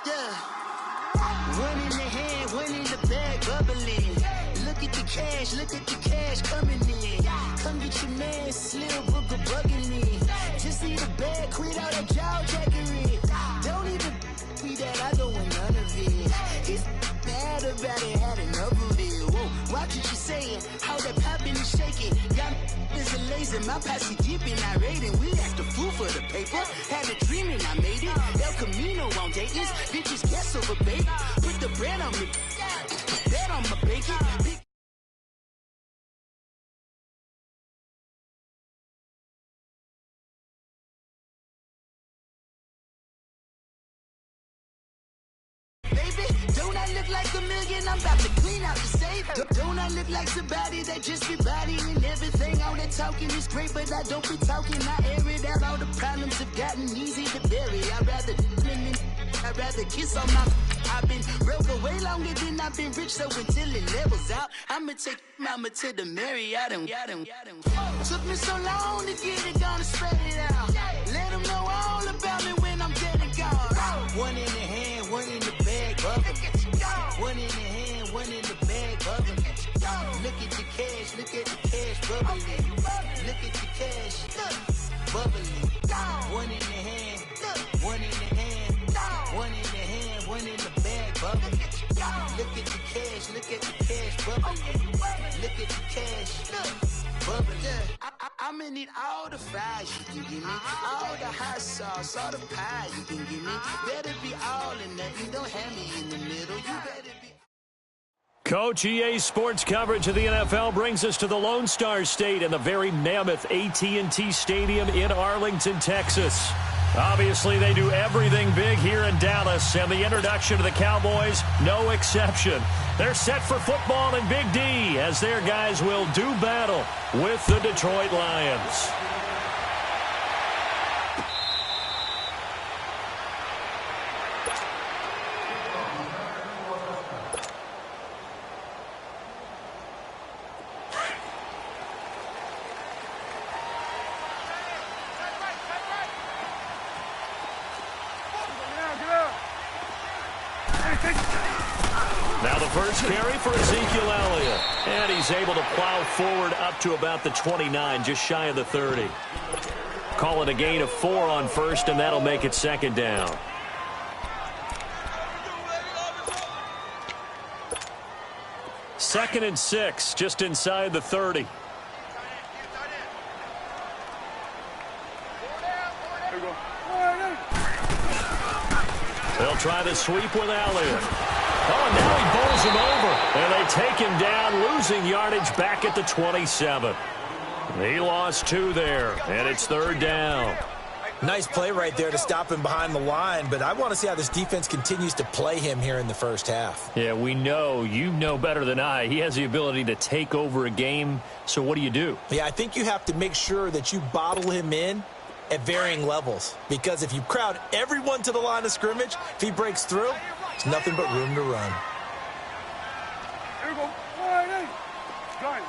Yeah. One in the hand, one in the bag, bubbling. Look at the cash coming in. Come get your man, Slim Booker bugging in. Just need a bag, quit all that jaw jackery. Don't even be that, I don't want none of it. He's bad about it, had enough of it. Whoa, watch what you saying, how that poppin' and shaking. Got is a lazy, my posse dipping, I raiding. We act a fool for the paper. Had a dream and I made it. El Camino on Dayton's, bitches guess over baby. Put the bread on me, bet on my bacon. Baby, don't I look like a million? I'm about to clean out the safe. Don't I look like somebody that just be bodying everything? All that talking is great, but I don't be talking. I air it out. All the problems have gotten easy to bury. I'd rather kiss on my. I've been broke way longer than I've been rich, so until it levels out, I'ma take mama to the Marriott and took me so long to get it, gonna spread it out. Let them know all about me when I'm dead and gone. One in the hand, one in the bag, bubbling. One in the hand, one in the bag, bubbling. Look at the cash, bubbling. Look at the cash, bubbling. One in the hand, one in the hand, one in the hand, one in the bag, bubbling. Look at the cash, bubbling. Look at the cash, bubbling. I'ma need all the fries you can give me, all the hot sauce, all the pie you can give me. Better be all in nothing, don't have me in the middle. You better be. Coach, EA Sports coverage of the NFL brings us to the Lone Star State and the very mammoth AT&T Stadium in Arlington, Texas. Obviously, they do everything big here in Dallas, and the introduction to the Cowboys, no exception. They're set for football in Big D as their guys will do battle with the Detroit Lions. Now the first carry for Ezekiel Elliott. And he's able to plow forward up to about the 29, just shy of the 30. Call it a gain of 4 on first, and that'll make it second down. Second and 6, just inside the 30. They'll try the sweep with Elliott. Oh, and now he bowls him over. And they take him down, losing yardage back at the 27. He lost 2 there, and it's third down. Nice play right there to stop him behind the line, but I want to see how this defense continues to play him here in the first half. Yeah, we know. You know better than I. He has the ability to take over a game, so what do? Yeah, I think you have to make sure that you bottle him in at varying levels, because if you crowd everyone to the line of scrimmage, if he breaks through, it's nothing but room to run. Here we go. Gun.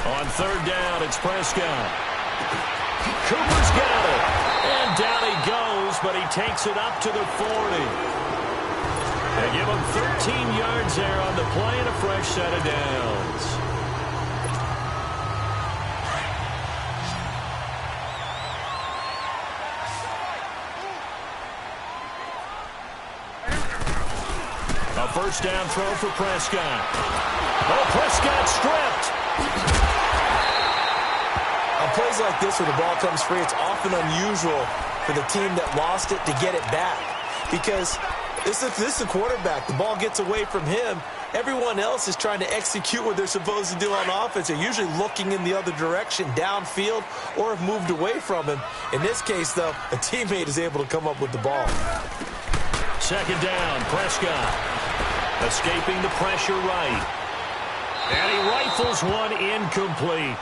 On third down, it's Prescott. Cooper's got it. And down he goes, but he takes it up to the 40. They give him 13 yards there on the play and a fresh set of downs. A first down throw for Prescott. Oh, Prescott stripped. On plays like this where the ball comes free, it's often unusual for the team that lost it to get it back. Because this is the quarterback. The ball gets away from him. Everyone else is trying to execute what they're supposed to do on offense. They're usually looking in the other direction, downfield, or have moved away from him. In this case, though, a teammate is able to come up with the ball. Second down, Prescott. Escaping the pressure right. And he rifles one incomplete.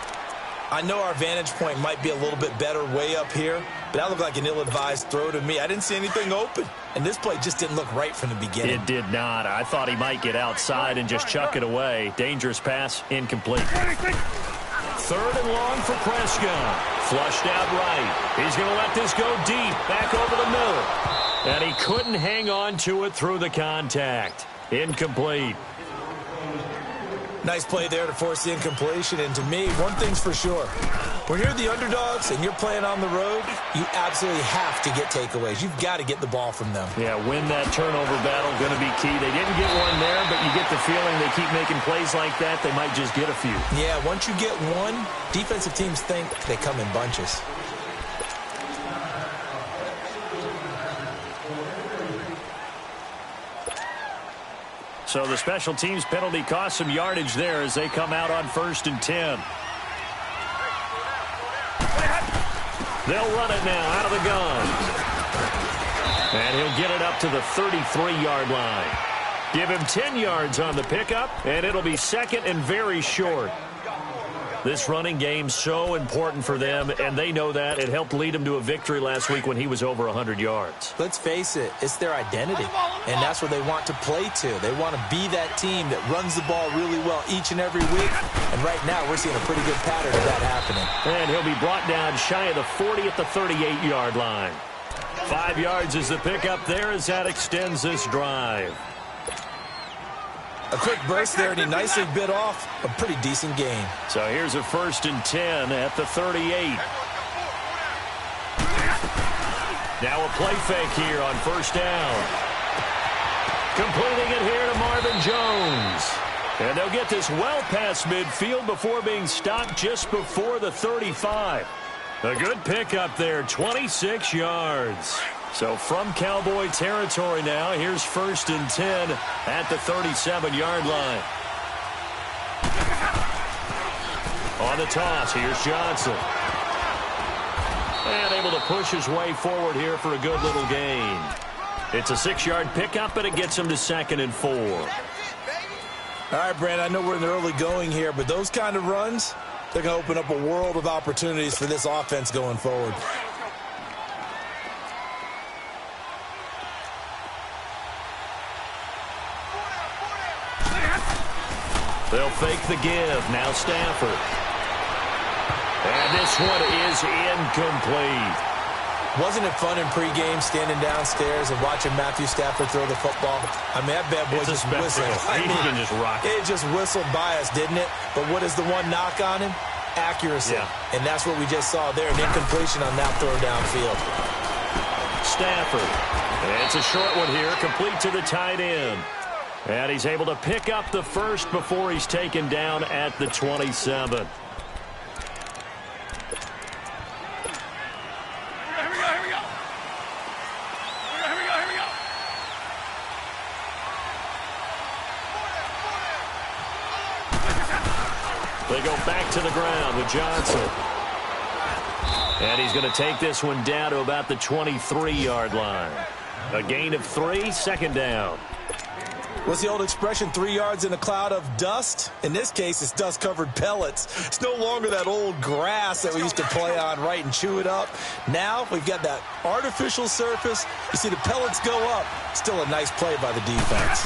I know our vantage point might be a little bit better way up here, but that looked like an ill-advised throw to me. I didn't see anything open, and this play just didn't look right from the beginning. It did not. I thought he might get outside and just chuck it away. Dangerous pass, incomplete. 3rd and long for Prescott. Flushed out right. He's going to let this go deep, back over the middle. And he couldn't hang on to it through the contact. Incomplete. Nice play there to force the incompletion. And to me, one thing's for sure. When you're the underdogs and you're playing on the road, you absolutely have to get takeaways. You've got to get the ball from them. Yeah, win that turnover battle, going to be key. They didn't get one there, but you get the feeling they keep making plays like that, they might just get a few. Yeah, once you get one, defensive teams think they come in bunches. So the special teams penalty cost some yardage there as they come out on 1st and 10. They'll run it now out of the gun. And he'll get it up to the 33-yard line. Give him 10 yards on the pickup, and it'll be 2nd and very short. This running game so important for them, and they know that. It helped lead them to a victory last week when he was over 100 yards. Let's face it, it's their identity, and that's where they want to play to. They want to be that team that runs the ball really well each and every week, and right now we're seeing a pretty good pattern of that happening. And he'll be brought down shy of the 40 at the 38-yard line. 5 yards is the pickup there as that extends this drive. A quick burst there, and he nicely bit off a pretty decent gain. So here's a 1st and 10 at the 38. Now a play fake here on 1st down. Completing it here to Marvin Jones. And they'll get this well past midfield before being stopped just before the 35. A good pickup there, 26 yards. So from Cowboy territory now, here's 1st and 10 at the 37-yard line. On the toss, here's Johnson. And able to push his way forward here for a good little gain. It's a 6-yard pickup, but it gets him to 2nd and 4. All right, Brand, I know we're in the early going here, but those kind of runs, they're going to open up a world of opportunities for this offense going forward. They'll fake the give. Now Stafford. And this one is incomplete. Wasn't it fun in pregame standing downstairs and watching Matthew Stafford throw the football? I mean, that bad boy just whistled. He can just rock it. It just whistled by us, didn't it? But what is the one knock on him? Accuracy. Yeah. And that's what we just saw there, an incompletion on that throw downfield. Stafford. And it's a short one here, complete to the tight end. And he's able to pick up the first before he's taken down at the 27. They go back to the ground with Johnson. And he's going to take this one down to about the 23-yard line. A gain of 3, 2nd down. What's the old expression, 3 yards in a cloud of dust? In this case, it's dust-covered pellets. It's no longer that old grass that we used to play on, right, and chew it up. Now we've got that artificial surface. You see the pellets go up. Still a nice play by the defense.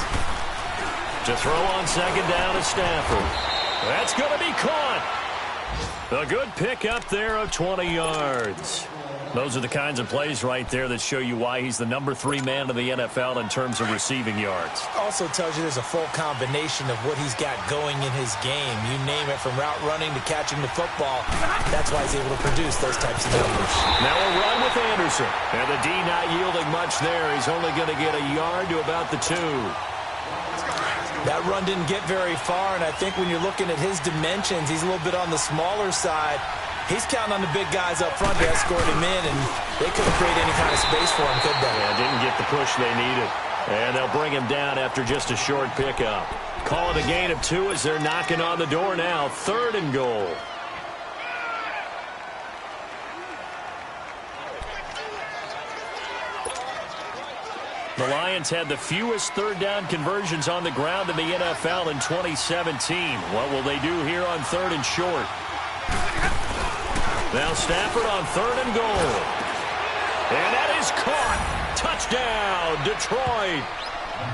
To throw on 2nd down to Stafford. That's going to be caught. A good pickup there of 20 yards. Those are the kinds of plays right there that show you why he's the number 3 man in the NFL in terms of receiving yards. Also tells you there's a full combination of what he's got going in his game. You name it, from route running to catching the football. That's why he's able to produce those types of numbers. Now a run with Anderson. And the D not yielding much there. He's only going to get a yard to about the 2. That run didn't get very far, and I think when you're looking at his dimensions, he's a little bit on the smaller side. He's counting on the big guys up front to escort him in, and they couldn't create any kind of space for him, could they? Yeah, didn't get the push they needed. And they'll bring him down after just a short pickup. Call it a gain of 2 as they're knocking on the door now. 3rd and goal. The Lions had the fewest 3rd down conversions on the ground in the NFL in 2017. What will they do here on 3rd and short? Now Stafford on 3rd and goal. And that is caught. Touchdown, Detroit.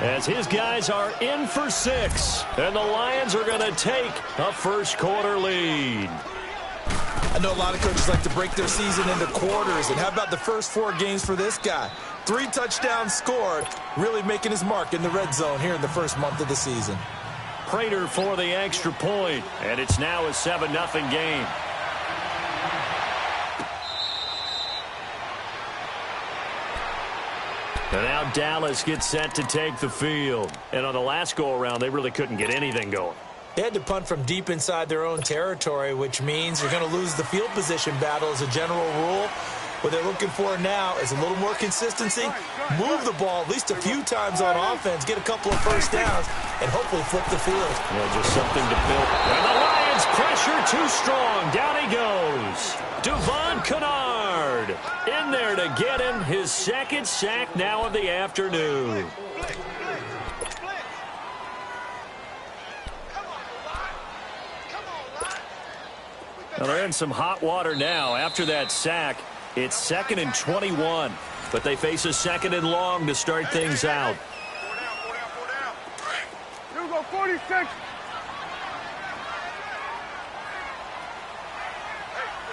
As his guys are in for 6. And the Lions are going to take a first-quarter lead. I know a lot of coaches like to break their season into quarters. And how about the first 4 games for this guy? 3 touchdowns scored, really making his mark in the red zone here in the first month of the season. Prater for the extra point, and it's now a 7-0 game. And now Dallas gets set to take the field. And on the last go-around, they really couldn't get anything going. They had to punt from deep inside their own territory, which means you're going to lose the field position battle as a general rule. What they're looking for now is a little more consistency, move the ball at least a few times on offense, get a couple of first downs, and hopefully flip the field. Yeah, just something to build. And the Lions pressure too strong. Down he goes. Devon Kennard in there to get him his second sack now of the afternoon. Well, they're in some hot water now. After that sack, it's 2nd and 21. But they face a 2nd and long to start things out. Here we go, 46. Hey,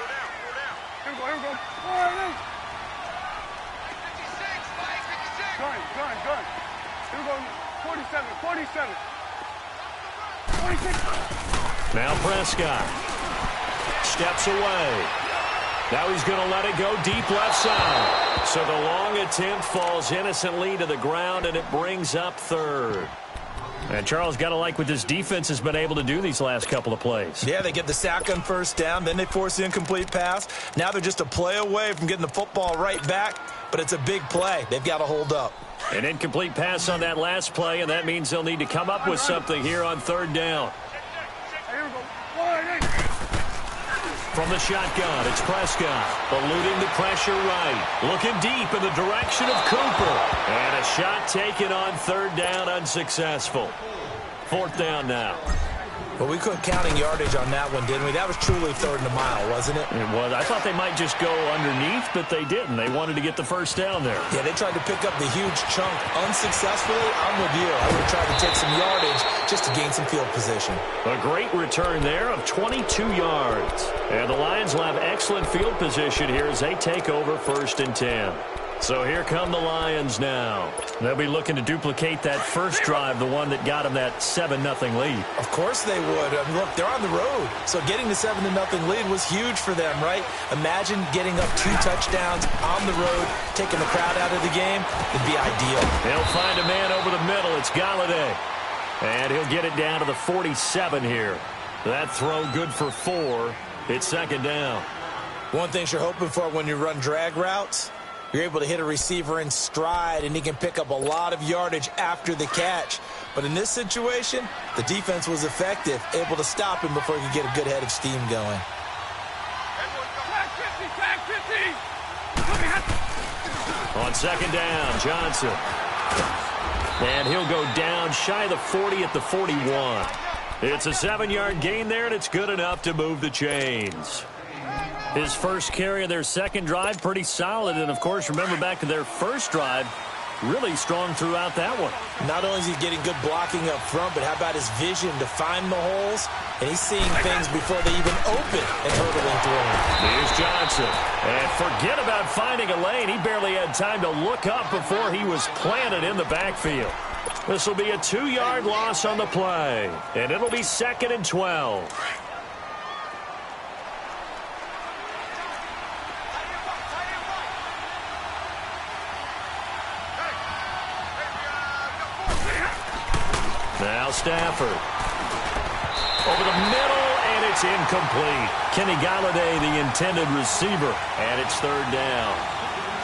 go down. Here we go. All right, 56, 56. Gun. Here we go, 47. 46. Now Prescott steps away. Now he's going to let it go deep left side. So the long attempt falls innocently to the ground, and it brings up 3rd. And Charles, got to like what this defense has been able to do these last couple of plays. Yeah, they get the sack on first down, then they force the incomplete pass. Now they're just a play away from getting the football right back, but it's a big play. They've got to hold up. An incomplete pass on that last play, and that means they'll need to come up with something here on 3rd down. Here we go. 1-8. From the shotgun, it's Prescott, eluding the pressure right, looking deep in the direction of Cooper. And a shot taken on 3rd down, unsuccessful. 4th down now. But we couldn't counting yardage on that one, didn't we? That was truly 3rd and a mile, wasn't it? It was. I thought they might just go underneath, but they didn't. They wanted to get the first down there. Yeah, they tried to pick up the huge chunk unsuccessfully. I'm with you. I would have tried to take some yardage just to gain some field position. A great return there of 22 yards. And the Lions will have excellent field position here as they take over 1st and 10. So here come the Lions now. They'll be looking to duplicate that first drive, the one that got them that 7-0 lead. Of course they would. I mean, look, they're on the road. So getting the 7-0 lead was huge for them, right? Imagine getting up 2 touchdowns on the road, taking the crowd out of the game. It'd be ideal. They'll find a man over the middle. It's Galladay. And he'll get it down to the 47 here. That throw good for 4. It's 2nd down. One thing you're hoping for when you run drag routes, you're able to hit a receiver in stride, and he can pick up a lot of yardage after the catch. But in this situation, the defense was effective, able to stop him before he could get a good head of steam going. On 2nd down, Johnson. And he'll go down shy of the 40 at the 41. It's a 7-yard gain there, and it's good enough to move the chains. His first carry of their second drive, pretty solid. And, of course, remember back to their first drive, really strong throughout that one. Not only is he getting good blocking up front, but how about his vision to find the holes? And he's seeing things before they even open and hurdling through them. Here's Johnson. And forget about finding a lane. He barely had time to look up before he was planted in the backfield. This will be a 2-yard loss on the play. And it'll be 2nd and 12. Now Stafford. Over the middle, and it's incomplete. Kenny Galladay, the intended receiver, and it's 3rd down.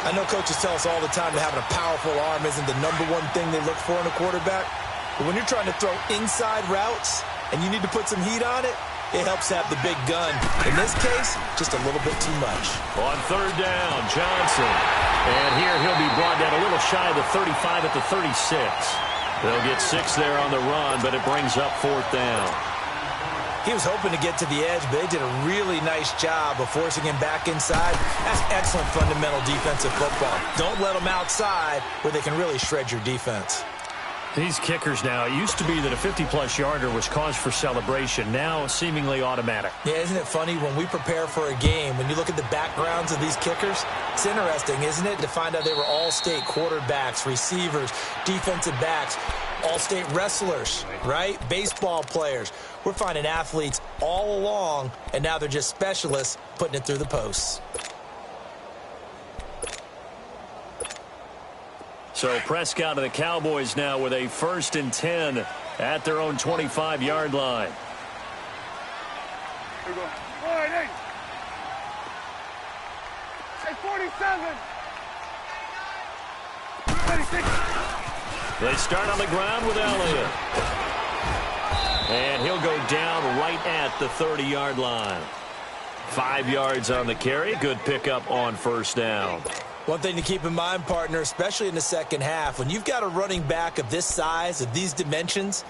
I know coaches tell us all the time that having a powerful arm isn't the #1 thing they look for in a quarterback. But when you're trying to throw inside routes and you need to put some heat on it, it helps have the big gun. In this case, just a little bit too much. On 3rd down, Johnson. And here he'll be brought down a little shy of the 35 at the 36. They'll get 6 there on the run, but it brings up 4th down. He was hoping to get to the edge, but they did a really nice job of forcing him back inside. That's excellent fundamental defensive football. Don't let them outside where they can really shred your defense. These kickers now, it used to be that a 50-plus yarder was cause for celebration. Now seemingly automatic. Yeah, isn't it funny when we prepare for a game, when you look at the backgrounds of these kickers, it's interesting, isn't it, to find out they were all-state quarterbacks, receivers, defensive backs, all-state wrestlers, right? Baseball players. We're finding athletes all along, and now they're just specialists putting it through the posts. So Prescott of the Cowboys now with a 1st and 10 at their own 25-yard line. Here we go. All right, hey. Hey, 47. 26. They start on the ground with Elliott. And he'll go down right at the 30-yard line. 5 yards on the carry. Good pickup on 1st down. One thing to keep in mind, partner, especially in the second half, when you've got a running back of this size, of these dimensions,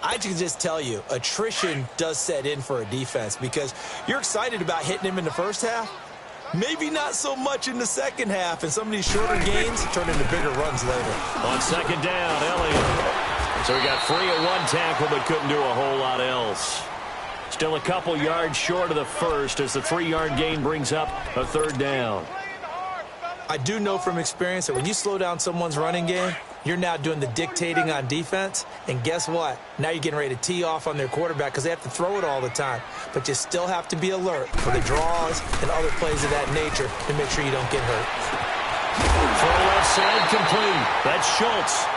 I can just tell you, attrition does set in for a defense because you're excited about hitting him in the first half. Maybe not so much in the second half, and some of these shorter gains turn into bigger runs later. On 2nd down, Elliott. So he got free at 1 tackle but couldn't do a whole lot else. Still a couple yards short of the first as the 3-yard gain brings up a 3rd down. I do know from experience that when you slow down someone's running game, you're now doing the dictating on defense. And guess what? Now you're getting ready to tee off on their quarterback because they have to throw it all the time. But you still have to be alert for the draws and other plays of that nature to make sure you don't get hurt. Throw left side complete. That's Schultz.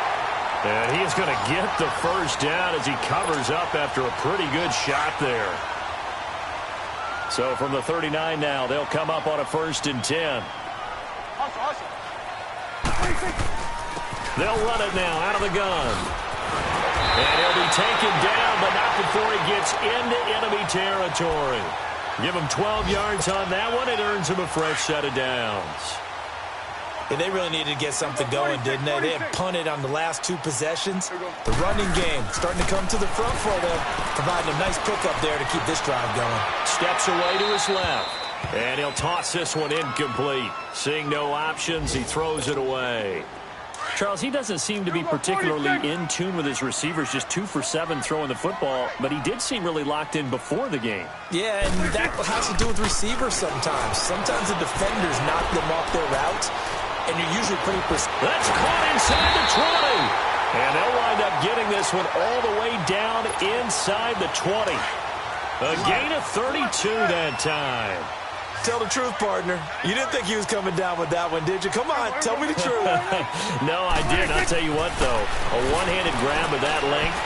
And he is going to get the 1st down as he covers up after a pretty good shot there. So from the 39 now, they'll come up on a 1st and 10. They'll run it now out of the gun. And he'll be taken down, but not before he gets into enemy territory. Give him 12 yards on that one. It earns him a fresh set of downs. Yeah, they really needed to get something going, didn't they? They had punted on the last 2 possessions. The running game starting to come to the front for them, providing a nice pickup there to keep this drive going. Steps away to his left. And he'll toss this one incomplete. Seeing no options, he throws it away. Charles, he doesn't seem to be particularly in tune with his receivers, just 2 for 7 throwing the football, but he did seem really locked in before the game. Yeah, and that has to do with receivers sometimes. Sometimes the defenders knock them off their route, and you're usually pretty precise. That's caught inside the 20. And they'll wind up getting this one all the way down inside the 20. A gain of 32 that time. Tell the truth, partner. You didn't think he was coming down with that one, did you? Come on, tell me the truth. No, I didn't. I'll tell you what, though. A one-handed grab of that length.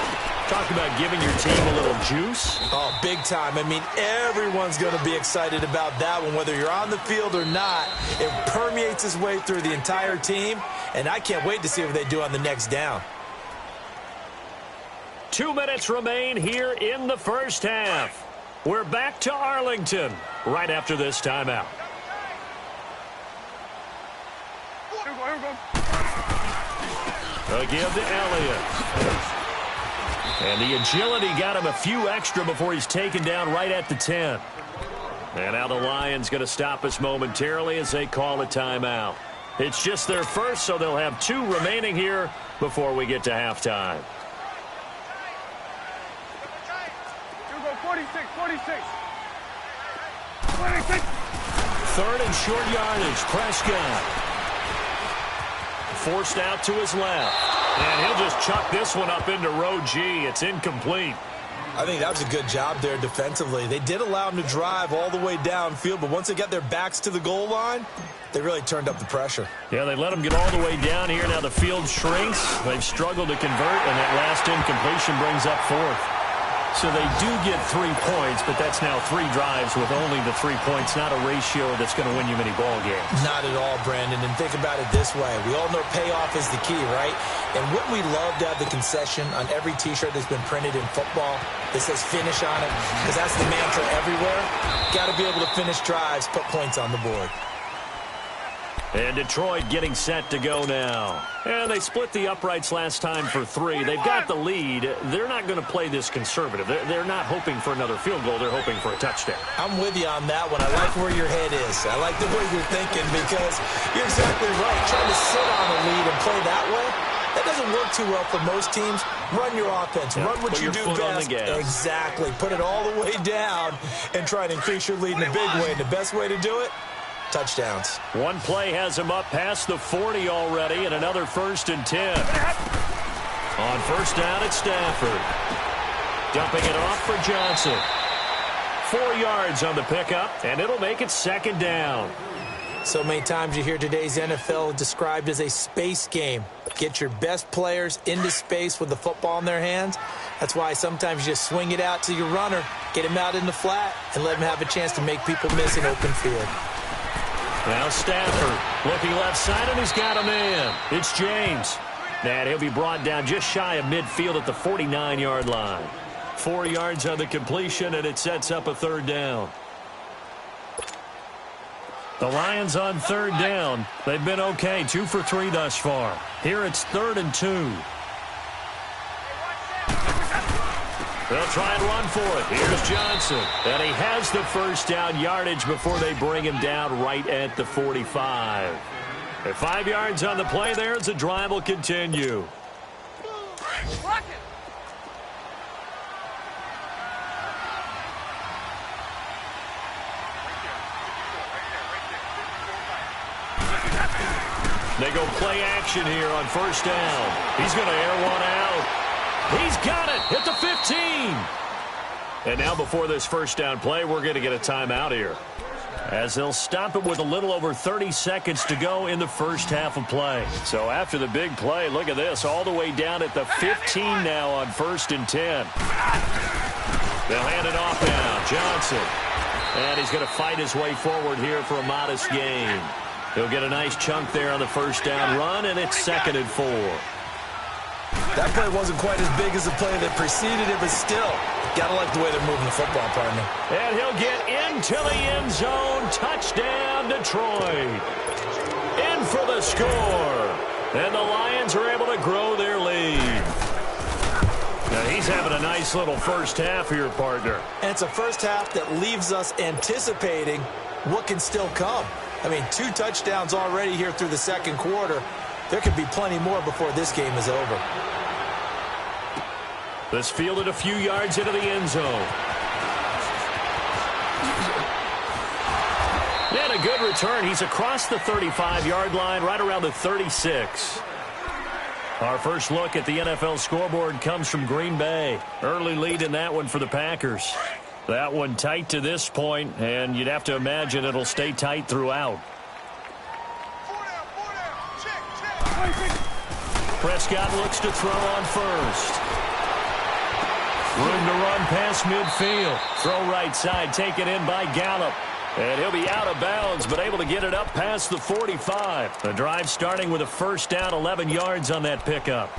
Talk about giving your team a little juice. Oh, big time. I mean, everyone's going to be excited about that one, whether you're on the field or not. It permeates its way through the entire team, and I can't wait to see what they do on the next down. 2 minutes remain here in the first half. We're back to Arlington right after this timeout. A give to Elliott. And the agility got him a few extra before he's taken down right at the 10. And now the Lions going to stop us momentarily as they call a timeout. It's just their first, so they'll have 2 remaining here before we get to halftime. 46. 3rd and short yardage. Prescott. Forced out to his left. And he'll just chuck this one up into row G. It's incomplete. I think that was a good job there defensively. They did allow him to drive all the way downfield, but once they got their backs to the goal line, they really turned up the pressure. Yeah, they let him get all the way down here. Now the field shrinks. They've struggled to convert, and that last incompletion brings up 4th. So they do get 3 points, but that's now 3 drives with only the 3 points, not a ratio that's going to win you many ball games. Not at all, Brandon. And think about it this way. We all know payoff is the key, right? And wouldn't we love to have the concession on every T-shirt that's been printed in football that says finish on it? Because that's the mantra everywhere. Got to be able to finish drives, put points on the board. And Detroit getting set to go now. And they split the uprights last time for 3. They've got the lead. They're not going to play this conservative. They're not hoping for another field goal. They're hoping for a touchdown. I'm with you on that one. I like where your head is. I like the way you're thinking because you're exactly right. Trying to sit on a lead and play that way, that doesn't work too well for most teams. Run your offense. Run what you do best. Exactly. Put it all the way down and try to increase your lead in a big way. And the best way to do it, touchdowns. One play has him up past the 40 already, and another 1st and 10. On first down, it's Stafford. Dumping it off for Johnson. 4 yards on the pickup, and it'll make it 2nd down. So many times you hear today's NFL described as a space game. Get your best players into space with the football in their hands. That's why sometimes you just swing it out to your runner, get him out in the flat, and let him have a chance to make people miss an open field. Now Stafford looking left side, and he's got a man. It's James. And he'll be brought down just shy of midfield at the 49-yard line. 4 yards on the completion, and it sets up a 3rd down. The Lions on 3rd down. They've been okay, 2 for 3 thus far. Here it's 3rd and 2. They'll try and run for it. Here's Johnson. And he has the first down yardage before they bring him down right at the 45. At 5 yards on the play there, as the drive will continue. They go play action here on first down. He's going to air one out. He's got it at the 15. And now before this first down play, we're going to get a timeout here, as they'll stop it with a little over 30 seconds to go in the first half of play. So after the big play, look at this, all the way down at the 15 now on 1st and 10. They'll hand it off now. Johnson. And he's going to fight his way forward here for a modest gain. He'll get a nice chunk there on the first down run, and it's 2nd and 4. That play wasn't quite as big as the play that preceded it, but still, gotta like the way they're moving the football, partner. And he'll get into the end zone. Touchdown, Detroit. In for the score. And the Lions are able to grow their lead. Now he's having a nice little first half here, partner. And it's a first half that leaves us anticipating what can still come. I mean, 2 touchdowns already here through the 2nd quarter. There could be plenty more before this game is over. This fielded a few yards into the end zone. And a good return. He's across the 35-yard line, right around the 36. Our first look at the NFL scoreboard comes from Green Bay. Early lead in that one for the Packers. That one tight to this point, and you'd have to imagine it'll stay tight throughout. Prescott looks to throw on first. Room to run past midfield. Throw right side, taken in by Gallup. And he'll be out of bounds, but able to get it up past the 45. The drive starting with a first down, 11 yards on that pickup.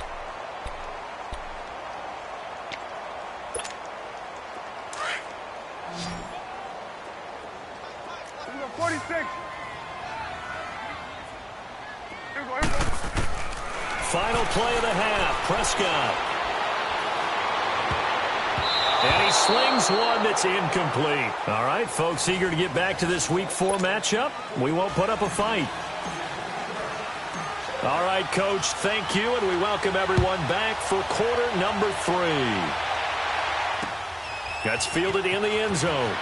Number 46. Final play of the half, Prescott. And he slings one that's incomplete. All right, folks, eager to get back to this Week 4 matchup. We won't put up a fight. All right, Coach, thank you, and we welcome everyone back for quarter number 3. That's fielded in the end zone.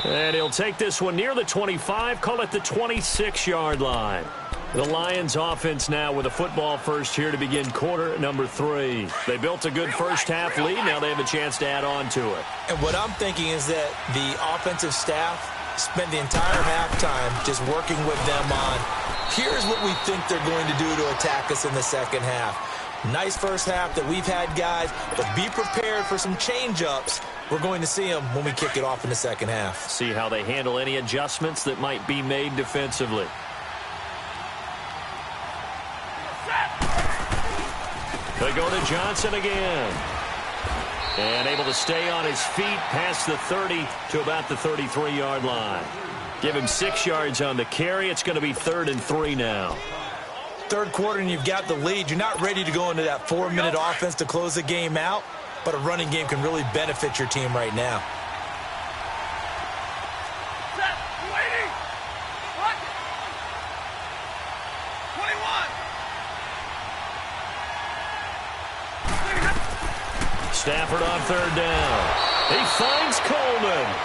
And he'll take this one near the 25, call it the 26-yard line. The Lions offense now with a football first here to begin quarter number 3. They built a good first half lead. Now they have a chance to add on to it. And what I'm thinking is that the offensive staff spent the entire halftime just working with them on, here's what we think they're going to do to attack us in the second half. Nice first half that we've had, guys, but be prepared for some change-ups. We're going to see them when we kick it off in the second half. See how they handle any adjustments that might be made defensively. They go to Johnson again. And able to stay on his feet past the 30 to about the 33-yard line. Give him 6 yards on the carry. It's going to be 3rd and 3 now. Third quarter and you've got the lead. You're not ready to go into that 4-minute offense to close the game out, but a running game can really benefit your team right now. Stafford on 3rd down. He finds Coleman.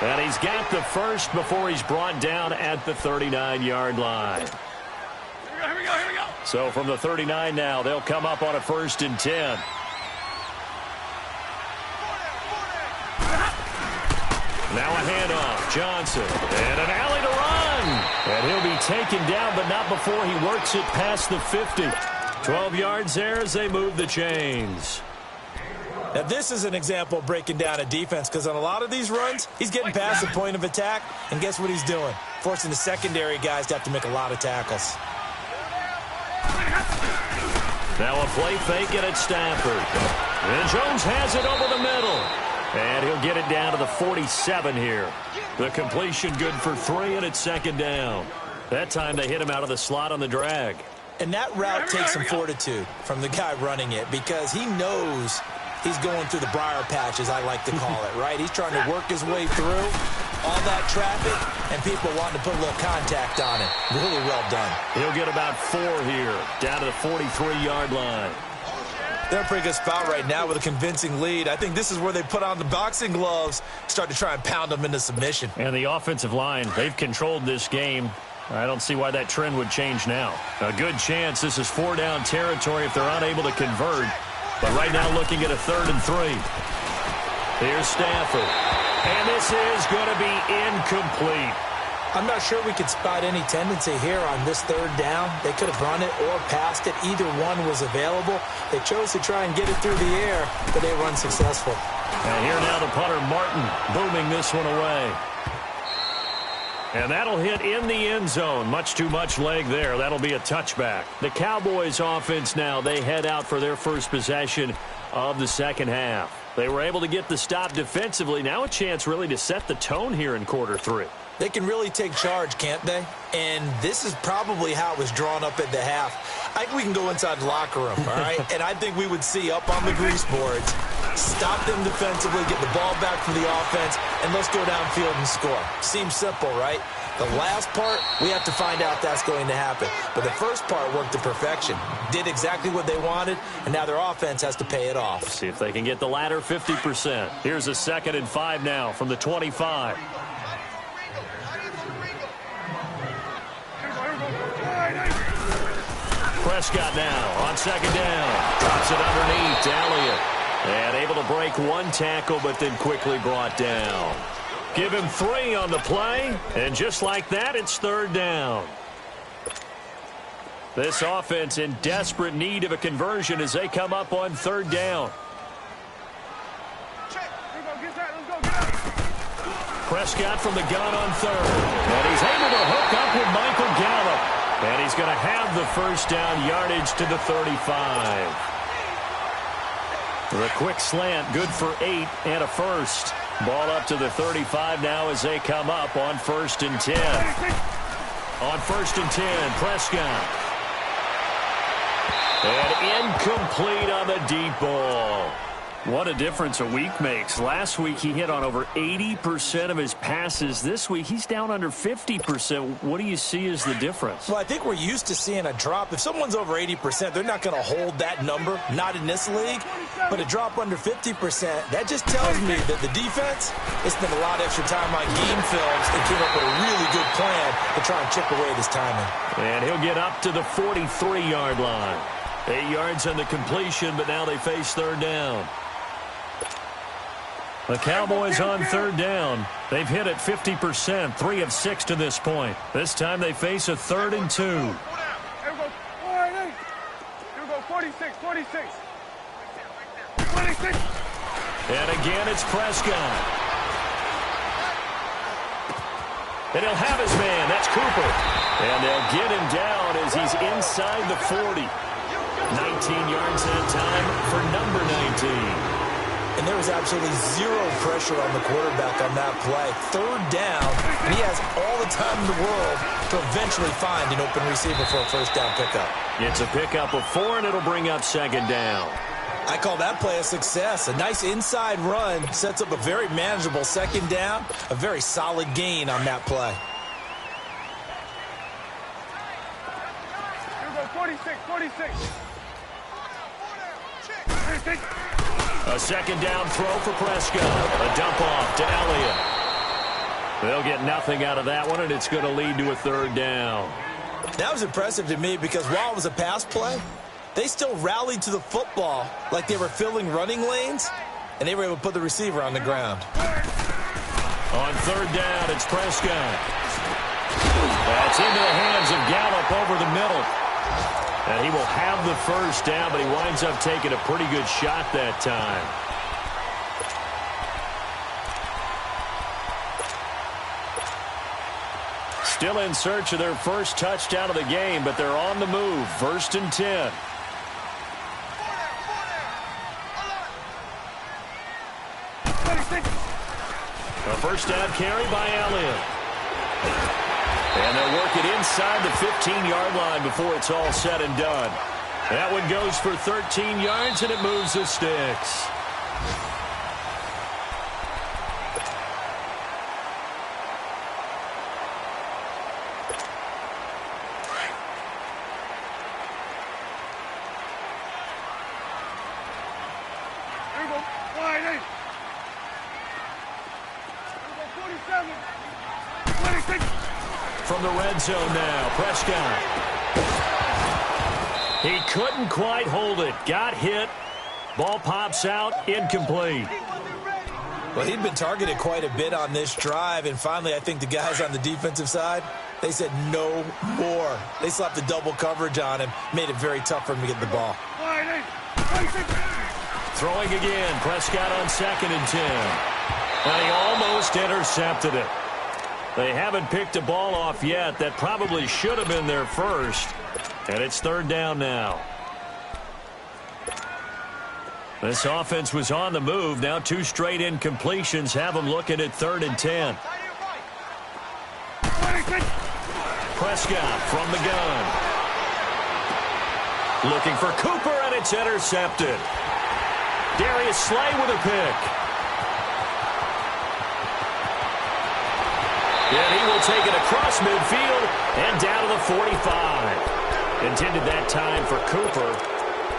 And he's got the first before he's brought down at the 39-yard line. Here we go. So from the 39 now, they'll come up on a 1st and 10. Now a handoff. Johnson. And an alley to run. And he'll be taken down, but not before he works it past the 50. 12 yards there as they move the chains. Now, this is an example of breaking down a defense because on a lot of these runs, he's getting past the point of attack, and guess what he's doing? Forcing the secondary guys to have to make a lot of tackles. Now a play fake it at Stafford. And Jones has it over the middle. And he'll get it down to the 47 here. The completion good for 3, and it's 2nd down. That time they hit him out of the slot on the drag. And that route takes some fortitude from the guy running it because he knows he's going through the briar patch, as I like to call it, right? He's trying to work his way through all that traffic and people wanting to put a little contact on it. Really well done. He'll get about 4 here, down to the 43-yard line. They're in a pretty good spot right now with a convincing lead. I think this is where they put on the boxing gloves, start to try and pound them into submission. And the offensive line, they've controlled this game. I don't see why that trend would change now. A good chance this is 4-down territory if they're unable to convert. But right now looking at a 3rd and 3. Here's Stafford. And this is going to be incomplete. I'm not sure we could spot any tendency here on this 3rd down. They could have run it or passed it. Either one was available. They chose to try and get it through the air, but they were unsuccessful. And here now the punter, Martin, booming this one away. And that'll hit in the end zone. Much too much leg there. That'll be a touchback. The Cowboys offense now, they head out for their first possession of the second half. They were able to get the stop defensively. Now a chance really to set the tone here in quarter 3. They can really take charge, can't they? And this is probably how it was drawn up at the half. I think we can go inside the locker room, all right? And I think we would see up on the grease boards, stop them defensively, get the ball back for the offense, and let's go downfield and score. Seems simple, right? The last part, we have to find out if that's going to happen. But the first part worked to perfection. Did exactly what they wanted, and now their offense has to pay it off. See if they can get the latter 50%. Here's a 2nd and 5 now from the 25. Prescott now on 2nd down. Drops it underneath to Elliott. And able to break 1 tackle, but then quickly brought down. Give him 3 on the play, and just like that, it's 3rd down. This offense in desperate need of a conversion as they come up on 3rd down. Prescott from the gun on 3rd. And he's able to hook up with Michael Gallup. And he's going to have the first down yardage to the 35. The quick slant, good for 8 and a first. Ball up to the 35 now as they come up on 1st and 10. On 1st and 10, Prescott. And incomplete on the deep ball. What a difference a week makes. Last week he hit on over 80% of his passes. This week he's down under 50%. What do you see as the difference? Well, I think we're used to seeing a drop. If someone's over 80%, they're not going to hold that number, not in this league. But a drop under 50%, that just tells me that the defense has spent a lot of extra time on game films and came up with a really good plan to try and chip away this timing. And he'll get up to the 43-yard line. 8 yards on the completion, but now they face 3rd down. The Cowboys on 3rd down. They've hit it 50%, 3 of 6 to this point. This time they face a 3rd and 2. Here we go. Here we go. 46, 46. 26. And again, it's Prescott. And he'll have his man. That's Cooper. And they'll get him down as he's inside the 40. 19 yards that time for number 19. And there was absolutely zero pressure on the quarterback on that play. Third down, and he has all the time in the world to eventually find an open receiver for a first down pickup. It's a pickup of 4, and it'll bring up second down. I call that play a success. A nice inside run sets up a very manageable second down, a very solid gain on that play. Here we go, 46, 46. A second down throw for Prescott. A dump off to Elliott. They'll get nothing out of that one, and it's going to lead to a third down. That was impressive to me because while it was a pass play, they still rallied to the football like they were filling running lanes, and they were able to put the receiver on the ground. On third down, it's Prescott. That's into the hands of Gallup over the middle. And he will have the first down, but he winds up taking a pretty good shot that time. Still in search of their first touchdown of the game, but they're on the move. 1st and 10. A first down carry by Elliott. And they'll work it inside the 15-yard line before it's all said and done. That one goes for 13 yards, and it moves the sticks. Here we go, wide 8. Here we go, 47, 26. From the red zone now, Prescott. He couldn't quite hold it. Got hit. Ball pops out, incomplete. Well, he'd been targeted quite a bit on this drive, and finally I think the guys on the defensive side, they said no more. They slapped the double coverage on him, made it very tough for him to get the ball. Wide 8, 26. Throwing again, Prescott on 2nd and 10. And he almost intercepted it. They haven't picked a ball off yet. That probably should have been their first. And it's third down now. This offense was on the move. Now 2 straight incompletions have them looking at 3rd and 10. Prescott from the gun. Looking for Cooper, and it's intercepted. Darius Slay with a pick. And he will take it across midfield and down to the 45. Intended that time for Cooper.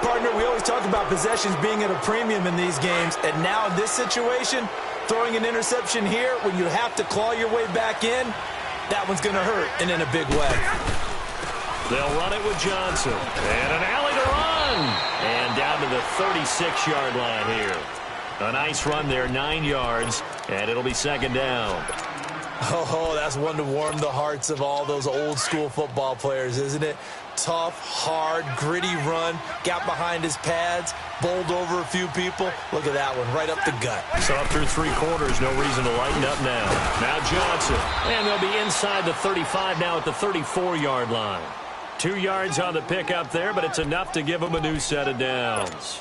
Partner, we always talk about possessions being at a premium in these games, and now in this situation, throwing an interception here when you have to claw your way back in, that one's going to hurt, and in a big way. They'll run it with Johnson. And an alley to run. And down to the 36-yard line here. A nice run there, 9 yards, and it'll be second down. Oh, that's one to warm the hearts of all those old-school football players, isn't it? Tough, hard, gritty run, got behind his pads, bowled over a few people. Look at that one, right up the gut. So up through 3 quarters, no reason to lighten up now. Now Johnson, and they'll be inside the 35 now at the 34-yard line. 2 yards on the pickup there, but it's enough to give them a new set of downs.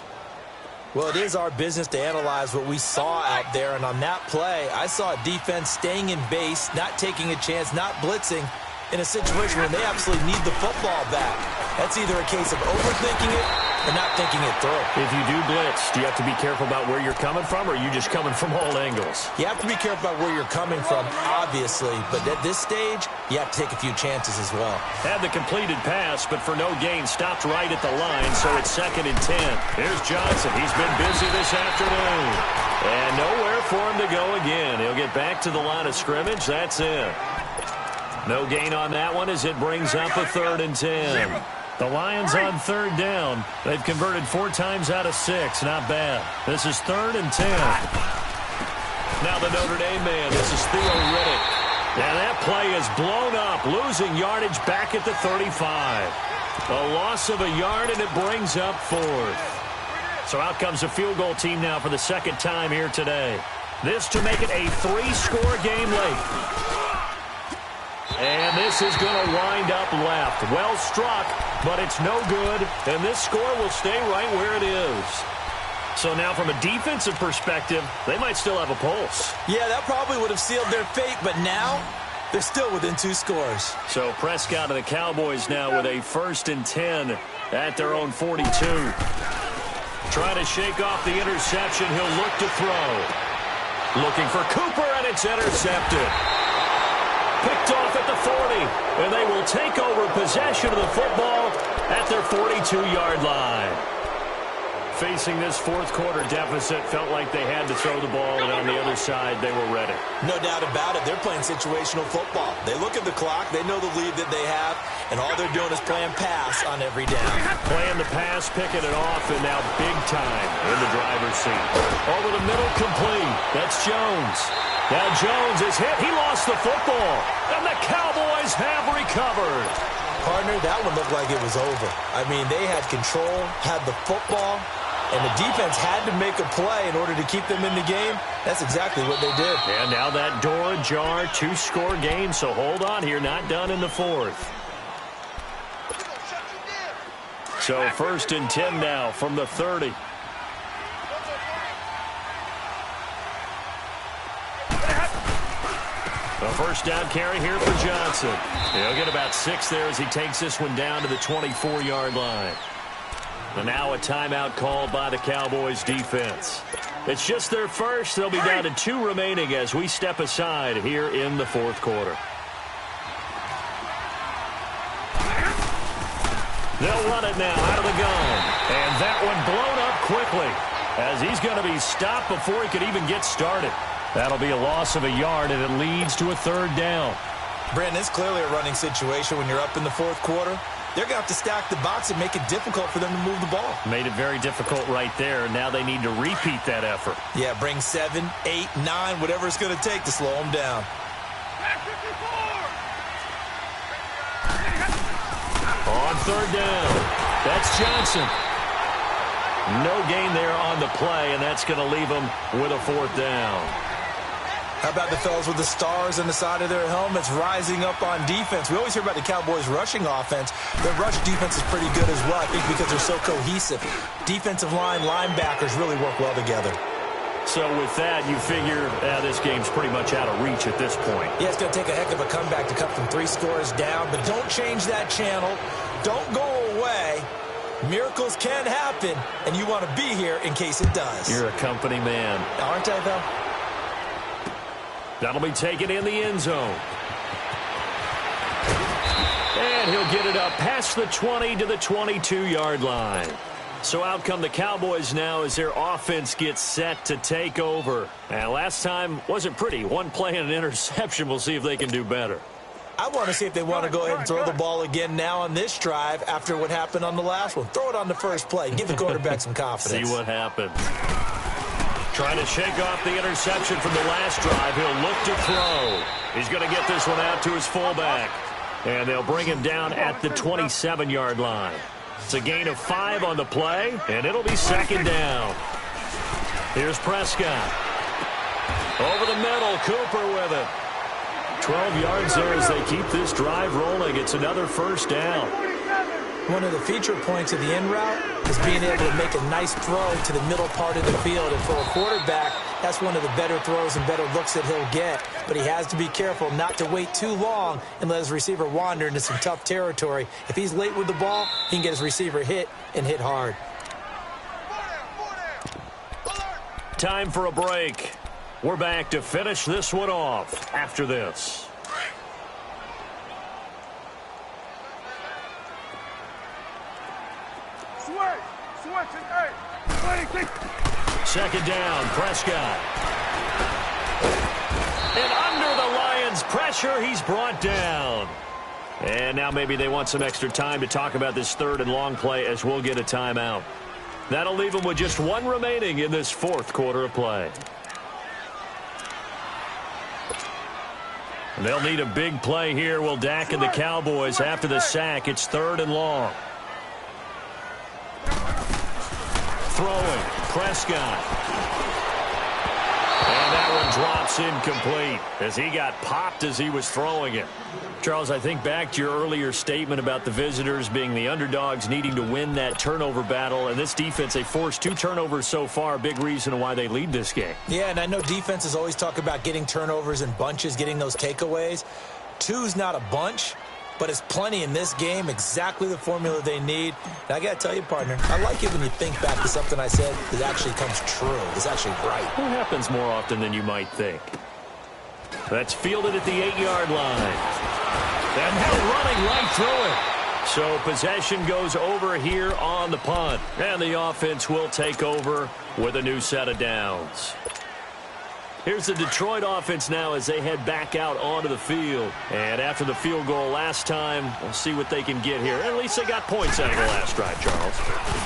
Well, it is our business to analyze what we saw out there, and on that play, I saw a defense staying in base, not taking a chance, not blitzing, in a situation where they absolutely need the football back. That's either a case of overthinking it or not thinking it through. If you do blitz, do you have to be careful about where you're coming from, or are you just coming from all angles? You have to be careful about where you're coming from, obviously, but at this stage, you have to take a few chances as well. Had the completed pass, but for no gain, stopped right at the line, so it's 2nd and 10. Here's Johnson. He's been busy this afternoon. And nowhere for him to go again. He'll get back to the line of scrimmage. That's it. No gain on that one as it brings up a 3rd and 10. The Lions on 3rd down. They've converted 4 times out of 6. Not bad. This is 3rd and 10. Now the Notre Dame man. This is Theo Riddick. And that play is blown up, losing yardage back at the 35. A loss of a yard, and it brings up 4th. So out comes a field goal team now for the 2nd time here today. This to make it a 3-score game late. And this is going to wind up left. Well struck, but it's no good. And this score will stay right where it is. So now from a defensive perspective, they might still have a pulse. Yeah, that probably would have sealed their fate, but now they're still within 2 scores. So Prescott and the Cowboys now with a 1st and 10 at their own 42. Trying to shake off the interception. He'll look to throw. Looking for Cooper, and it's intercepted. Picked off at the 40, and they will take over possession of the football at their 42-yard line. Facing this fourth quarter deficit, felt like they had to throw the ball, and on the other side, they were ready. No doubt about it. They're playing situational football. They look at the clock. They know the lead that they have, and all they're doing is playing pass on every down. Playing the pass, picking it off, and now big time in the driver's seat. Over the middle, complete. That's Jones. Now Jones is hit. He lost the football, and the Cowboys have recovered. Partner, that one looked like it was over. I mean, they had control, had the football, and the defense had to make a play in order to keep them in the game. That's exactly what they did. And now that door ajar, 2-score game, so hold on here, not done in the fourth. So 1st and 10 now from the 30. A first down carry here for Johnson. He'll get about 6 there as he takes this one down to the 24-yard line. And now a timeout called by the Cowboys defense. It's just their first. They'll be down to 2 remaining as we step aside here in the fourth quarter. They'll run it now out of the gun. And that one blown up quickly as he's going to be stopped before he could even get started. That'll be a loss of a yard, and it leads to a 3rd down. Brandon, it's clearly a running situation when you're up in the fourth quarter. They're going to have to stack the box and make it difficult for them to move the ball. Made it very difficult right there. Now they need to repeat that effort. Yeah, bring 7, 8, 9, whatever it's going to take to slow them down. On 3rd down, that's Johnson. No gain there on the play, and that's going to leave them with a 4th down. How about the fellas with the stars on the side of their helmets rising up on defense? We always hear about the Cowboys' rushing offense. Their rush defense is pretty good as well, I think, because they're so cohesive. Defensive line, linebackers really work well together. So with that, you figure this game's pretty much out of reach at this point. Yeah, it's going to take a heck of a comeback to cut from 3 scores down, but don't change that channel. Don't go away. Miracles can happen, and you want to be here in case it does. You're a company man. Aren't I, though? That'll be taken in the end zone. And he'll get it up past the 20 to the 22-yard line. So out come the Cowboys now as their offense gets set to take over. And last time wasn't pretty. 1 play and an interception. We'll see if they can do better. I want to see if they want to go ahead and throw the ball again now on this drive after what happened on the last one. Throw it on the first play. Give the quarterback some confidence. See what happens. Trying to shake off the interception from the last drive. He'll look to throw. He's going to get this one out to his fullback. And they'll bring him down at the 27-yard line. It's a gain of 5 on the play, and it'll be 2nd down. Here's Prescott. Over the middle, Cooper with it. 12 yards there as they keep this drive rolling. It's another 1st down. One of the feature points of the in route is being able to make a nice throw to the middle part of the field. And for a quarterback, that's one of the better throws and better looks that he'll get. But he has to be careful not to wait too long and let his receiver wander into some tough territory. If he's late with the ball, he can get his receiver hit and hit hard. Time for a break. We're back to finish this one off after this. Second down, Prescott. And under the Lions' pressure, he's brought down. And now maybe they want some extra time to talk about this 3rd and long play as we'll get a timeout. That'll leave them with just 1 remaining in this 4th quarter of play. They'll need a big play here. Will Dak and the Cowboys after the sack. It's 3rd and long. Throwing. Prescott. And that one drops incomplete as he got popped as he was throwing it. Charles, I think back to your earlier statement about the visitors being the underdogs needing to win that turnover battle. And this defense, they forced 2 turnovers so far, a big reason why they lead this game. Yeah, and I know defenses always talk about getting turnovers in bunches, getting those takeaways. 2's not a bunch, but it's plenty in this game, exactly the formula they need. And I got to tell you, partner, I like it when you think back to something I said that actually comes true. It's actually right. It happens more often than you might think. That's fielded at the 8-yard line. And now running right through it. So possession goes over here on the punt. And the offense will take over with a new set of downs. Here's the Detroit offense now as they head back out onto the field. And after the field goal last time, we'll see what they can get here. At least they got points out of the last drive, Charles.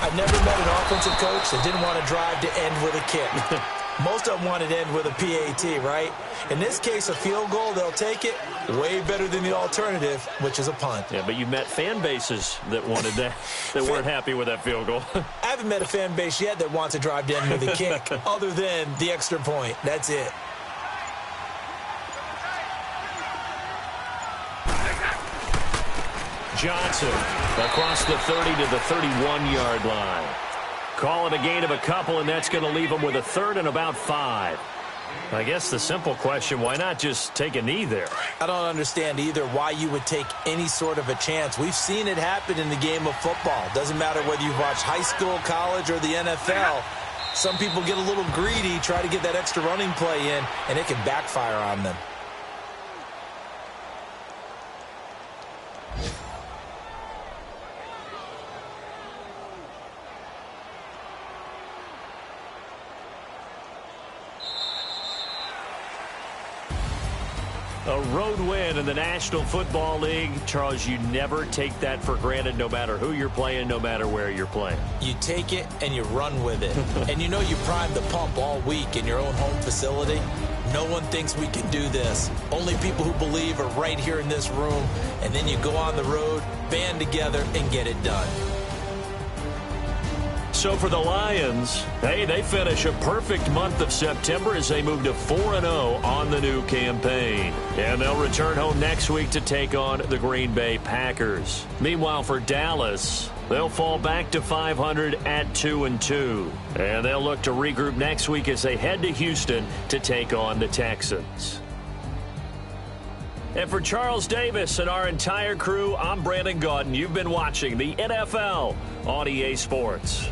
I've never met an offensive coach that didn't want to drive to end with a kick. Most of them wanted to end with a PAT, right? In this case, a field goal, they'll take it. Way better than the alternative, which is a punt. Yeah, but you've met fan bases that wanted that, that weren't happy with that field goal. I haven't met a fan base yet that wants to drive to end with a kick other than the extra point. That's it. Johnson across the 30 to the 31-yard line. Call it a gain of a couple, and that's going to leave them with a 3rd and about 5. I guess the simple question, why not just take a knee there? I don't understand either why you would take any sort of a chance. We've seen it happen in the game of football. Doesn't matter whether you've watched high school, college, or the NFL. Some people get a little greedy, try to get that extra running play in, and it can backfire on them. A road win in the National Football League. Charles, you never take that for granted no matter who you're playing, no matter where you're playing. You take it and you run with it. And you know you primed the pump all week in your own home facility. No one thinks we can do this. Only people who believe are right here in this room. And then you go on the road, band together, and get it done. So for the Lions, hey, they finish a perfect month of September as they move to 4-0 on the new campaign. And they'll return home next week to take on the Green Bay Packers. Meanwhile, for Dallas, they'll fall back to 500 at 2-2. And they'll look to regroup next week as they head to Houston to take on the Texans. And for Charles Davis and our entire crew, I'm Brandon Gaudin. You've been watching the NFL on EA Sports.